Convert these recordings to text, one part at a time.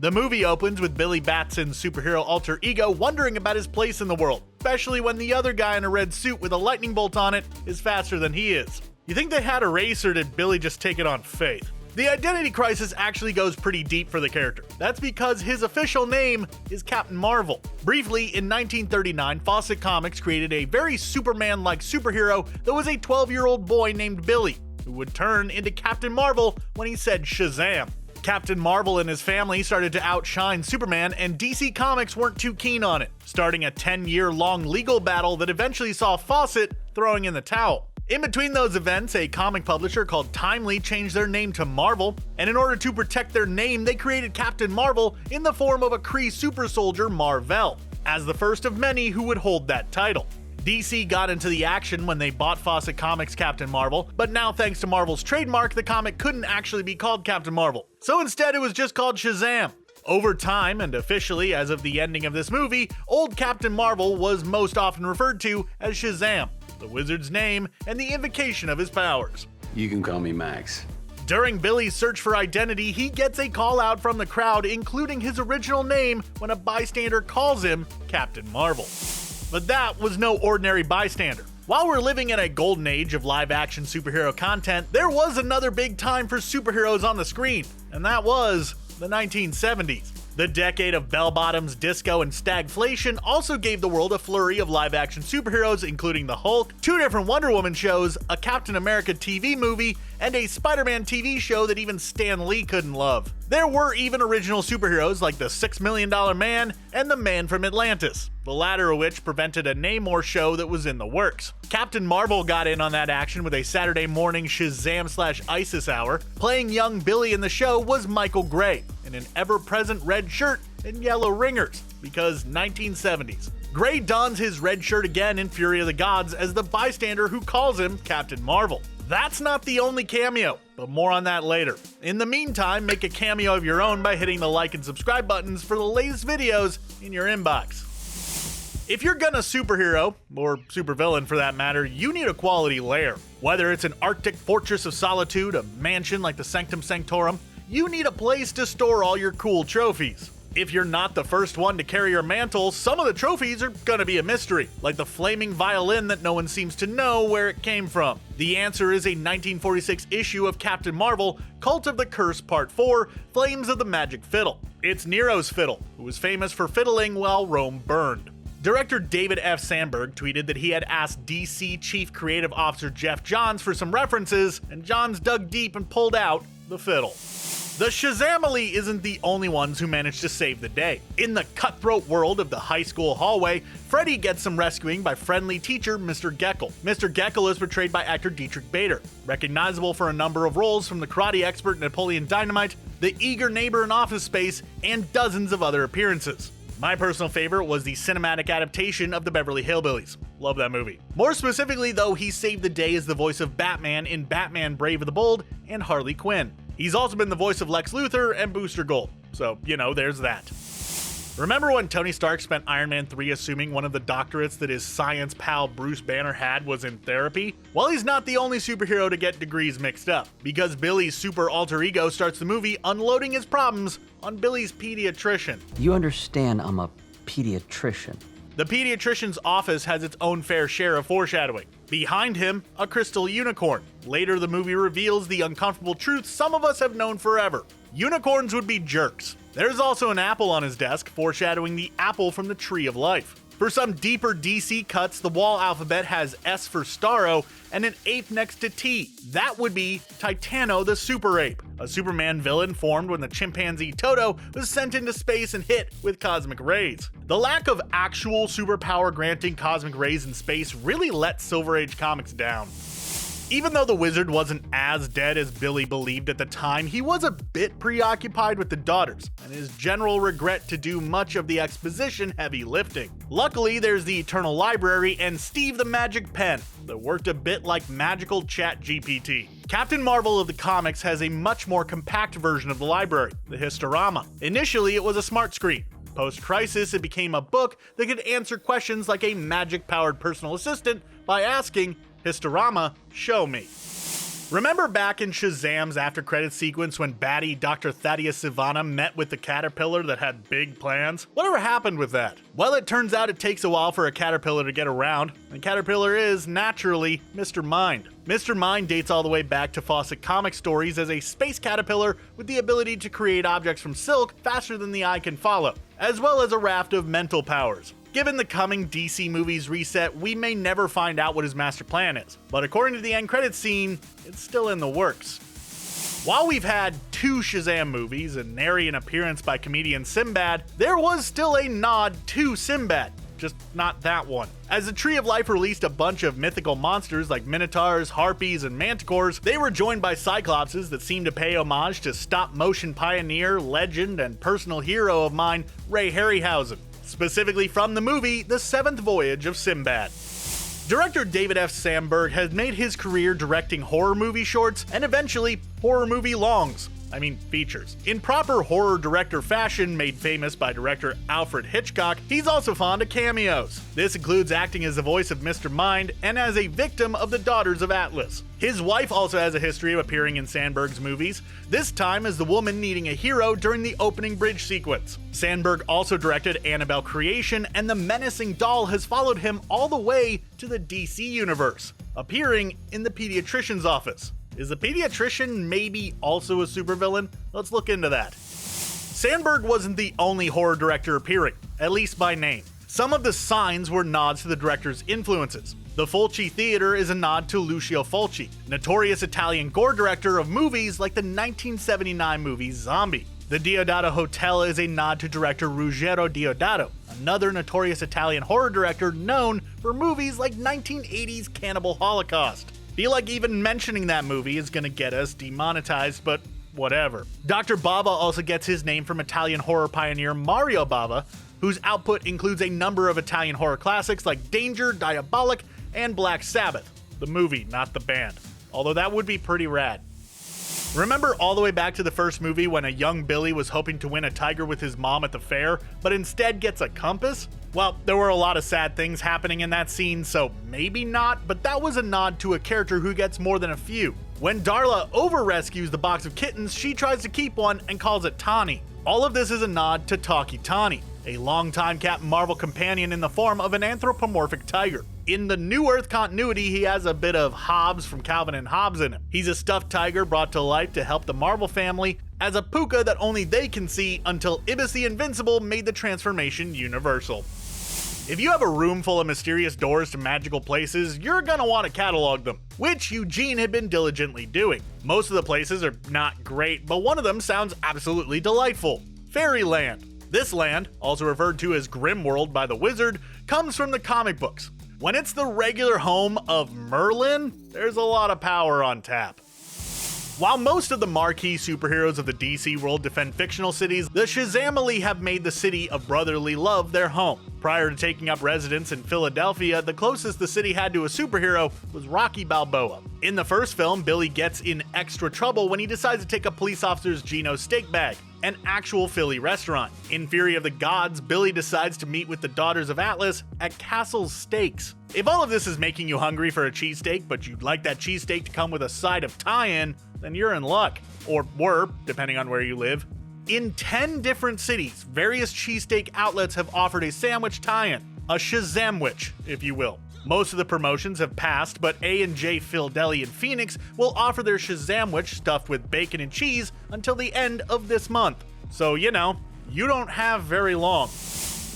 The movie opens with Billy Batson's superhero alter ego wondering about his place in the world, especially when the other guy in a red suit with a lightning bolt on it is faster than he is. You think they had a race, or did Billy just take it on faith? The identity crisis actually goes pretty deep for the character. That's because his official name is Captain Marvel. Briefly, in 1939, Fawcett Comics created a very Superman-like superhero that was a 12-year-old boy named Billy, who would turn into Captain Marvel when he said Shazam. Captain Marvel and his family started to outshine Superman, and DC Comics weren't too keen on it, starting a 10-year-long legal battle that eventually saw Fawcett throwing in the towel. In between those events, a comic publisher called Timely changed their name to Marvel, and in order to protect their name, they created Captain Marvel in the form of a Kree super soldier, Mar-Vell, as the first of many who would hold that title. DC got into the action when they bought Fawcett Comics' Captain Marvel, but now thanks to Marvel's trademark, the comic couldn't actually be called Captain Marvel. So instead it was just called Shazam. Over time, and officially as of the ending of this movie, old Captain Marvel was most often referred to as Shazam, the wizard's name and the invocation of his powers. You can call me Max. During Billy's search for identity, he gets a call out from the crowd, including his original name, when a bystander calls him Captain Marvel. But that was no ordinary bystander. While we're living in a golden age of live-action superhero content, there was another big time for superheroes on the screen, and that was the 1970s. The decade of bell-bottoms, disco, and stagflation also gave the world a flurry of live-action superheroes, including the Hulk, 2 different Wonder Woman shows, a Captain America TV movie, and a Spider-Man TV show that even Stan Lee couldn't love. There were even original superheroes like the $6 Million Man and the Man from Atlantis, the latter of which prevented a Namor show that was in the works. Captain Marvel got in on that action with a Saturday morning Shazam/ISIS hour. Playing young Billy in the show was Michael Gray, in an ever-present red shirt and yellow ringers, because 1970s. Gray dons his red shirt again in Fury of the Gods as the bystander who calls him Captain Marvel. That's not the only cameo, but more on that later. In the meantime, make a cameo of your own by hitting the like and subscribe buttons for the latest videos in your inbox. If you're gonna superhero, or supervillain for that matter, you need a quality lair. Whether it's an Arctic fortress of solitude, a mansion like the Sanctum Sanctorum, you need a place to store all your cool trophies. If you're not the first one to carry your mantle, some of the trophies are gonna be a mystery, like the flaming violin that no one seems to know where it came from. The answer is a 1946 issue of Captain Marvel, Cult of the Curse Part 4, Flames of the Magic Fiddle. It's Nero's fiddle, who was famous for fiddling while Rome burned. Director David F. Sandberg tweeted that he had asked DC Chief Creative Officer Jeff Johns for some references, and Johns dug deep and pulled out the fiddle. The Shazamily isn't the only ones who managed to save the day. In the cutthroat world of the high school hallway, Freddy gets some rescuing by friendly teacher Mr. Geckel. Mr. Geckel is portrayed by actor Diedrich Bader, recognizable for a number of roles from the karate expert Napoleon Dynamite, the eager neighbor in Office Space, and dozens of other appearances. My personal favorite was the cinematic adaptation of the Beverly Hillbillies. Love that movie. More specifically though, he saved the day as the voice of Batman in Batman Brave of the Bold and Harley Quinn. He's also been the voice of Lex Luthor and Booster Gold, so, there's that. Remember when Tony Stark spent Iron Man 3 assuming one of the doctorates that his science pal Bruce Banner had was in therapy? Well, he's not the only superhero to get degrees mixed up, because Billy's super alter ego starts the movie unloading his problems on Billy's pediatrician. You understand I'm a pediatrician. The pediatrician's office has its own fair share of foreshadowing. Behind him, a crystal unicorn. Later, the movie reveals the uncomfortable truth some of us have known forever. Unicorns would be jerks. There's also an apple on his desk, foreshadowing the apple from the Tree of Life. For some deeper DC cuts, the wall alphabet has S for Starro and an ape next to T. That would be Titano the Super Ape, a Superman villain formed when the chimpanzee Toto was sent into space and hit with cosmic rays. The lack of actual superpower granting cosmic rays in space really let Silver Age comics down. Even though the wizard wasn't as dead as Billy believed at the time, he was a bit preoccupied with the daughters, and his general regret to do much of the exposition heavy lifting. Luckily, there's the Eternal Library and Steve the Magic Pen that worked a bit like magical ChatGPT. Captain Marvel of the comics has a much more compact version of the library, the Historama. Initially, it was a smart screen. Post-crisis, it became a book that could answer questions like a magic-powered personal assistant by asking, Historama, show me. Remember back in Shazam's after credits sequence when baddie Dr. Thaddeus Sivana met with the caterpillar that had big plans? Whatever happened with that? Well, it turns out it takes a while for a caterpillar to get around, and caterpillar is, naturally, Mr. Mind. Mr. Mind dates all the way back to Fawcett comic stories as a space caterpillar with the ability to create objects from silk faster than the eye can follow, as well as a raft of mental powers. Given the coming DC movies reset, we may never find out what his master plan is, but according to the end credits scene, it's still in the works. While we've had 2 Shazam movies and nary an appearance by comedian Sinbad, there was still a nod to Sinbad, just not that one. As the Tree of Life released a bunch of mythical monsters like minotaurs, harpies, and manticores, they were joined by cyclopses that seemed to pay homage to stop-motion pioneer, legend, and personal hero of mine, Ray Harryhausen. Specifically from the movie The Seventh Voyage of Sinbad. Director David F. Sandberg has made his career directing horror movie shorts and eventually horror movie longs. Features. In proper horror director fashion made famous by director Alfred Hitchcock, he's also fond of cameos. This includes acting as the voice of Mr. Mind and as a victim of the Daughters of Atlas. His wife also has a history of appearing in Sandberg's movies, this time as the woman needing a hero during the opening bridge sequence. Sandberg also directed Annabelle Creation, and the menacing doll has followed him all the way to the DC universe, appearing in the pediatrician's office. Is the pediatrician maybe also a supervillain? Let's look into that. Sandberg wasn't the only horror director appearing, at least by name. Some of the signs were nods to the director's influences. The Fulci Theater is a nod to Lucio Fulci, notorious Italian gore director of movies like the 1979 movie Zombie. The Deodato Hotel is a nod to director Ruggero Deodato, another notorious Italian horror director known for movies like 1980's Cannibal Holocaust. Feel like even mentioning that movie is gonna get us demonetized, but whatever. Dr. Bava also gets his name from Italian horror pioneer Mario Bava, whose output includes a number of Italian horror classics like Danger, Diabolic, and Black Sabbath. The movie, not the band. Although that would be pretty rad. Remember all the way back to the first movie when a young Billy was hoping to win a tiger with his mom at the fair, but instead gets a compass? Well, there were a lot of sad things happening in that scene, so maybe not, but that was a nod to a character who gets more than a few. When Darla over-rescues the box of kittens, she tries to keep one and calls it Tawny. All of this is a nod to Tawky Tawny, a longtime Captain Marvel companion in the form of an anthropomorphic tiger. In the New Earth continuity, he has a bit of Hobbs from Calvin and Hobbes in him. He's a stuffed tiger brought to life to help the Marvel family as a puka that only they can see until Ibis the Invincible made the transformation universal. If you have a room full of mysterious doors to magical places, you're gonna want to catalog them, which Eugene had been diligently doing. Most of the places are not great, but one of them sounds absolutely delightful. Fairyland. This land, also referred to as Grimworld by the Wizard, comes from the comic books. When it's the regular home of Merlin, there's a lot of power on tap. While most of the marquee superheroes of the DC world defend fictional cities, the Shazamily have made the city of brotherly love their home. Prior to taking up residence in Philadelphia, the closest the city had to a superhero was Rocky Balboa. In the first film, Billy gets in extra trouble when he decides to take a police officer's Geno steak bag, an actual Philly restaurant. In Fury of the Gods, Billy decides to meet with the Daughters of Atlas at Castle's Steaks. If all of this is making you hungry for a cheesesteak, but you'd like that cheesesteak to come with a side of tie-in, then you're in luck. Or were, depending on where you live. In 10 different cities, various cheesesteak outlets have offered a sandwich tie-in, a Shazamwich, if you will. Most of the promotions have passed, but A&J Phil Deli in Phoenix will offer their Shazamwich stuffed with bacon and cheese until the end of this month. So, you don't have very long.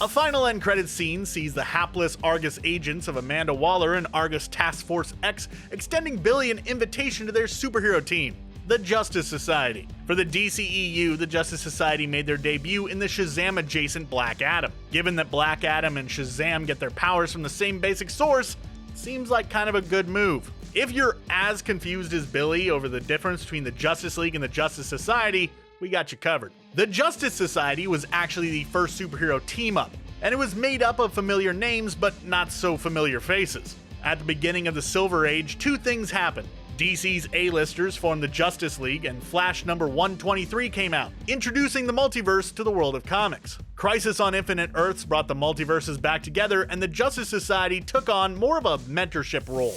A final end credits scene sees the hapless Argus agents of Amanda Waller and Argus Task Force X extending Billy an invitation to their superhero team, the Justice Society. For the DCEU, the Justice Society made their debut in the Shazam-adjacent Black Adam. Given that Black Adam and Shazam get their powers from the same basic source, it seems like kind of a good move. If you're as confused as Billy over the difference between the Justice League and the Justice Society, we got you covered. The Justice Society was actually the first superhero team-up, and it was made up of familiar names but not so familiar faces. At the beginning of the Silver Age, two things happened. DC's A-listers formed the Justice League, and Flash number 123 came out, introducing the multiverse to the world of comics. Crisis on Infinite Earths brought the multiverses back together, and the Justice Society took on more of a mentorship role.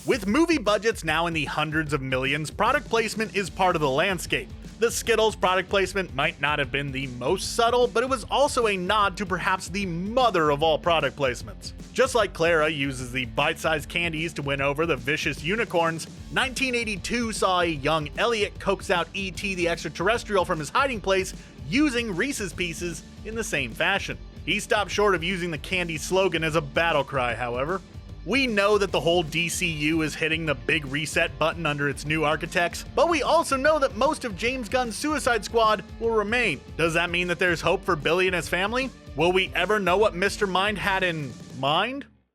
With movie budgets now in the hundreds of millions, product placement is part of the landscape. The Skittles product placement might not have been the most subtle, but it was also a nod to perhaps the mother of all product placements. Just like Clara uses the bite-sized candies to win over the vicious unicorns, 1982 saw a young Elliot coax out E.T. the extraterrestrial from his hiding place using Reese's Pieces in the same fashion. He stopped short of using the candy slogan as a battle cry, however. We know that the whole DCU is hitting the big reset button under its new architects, but we also know that most of James Gunn's Suicide Squad will remain. Does that mean that there's hope for Billy and his family? Will we ever know what Mr. Mind had in mind?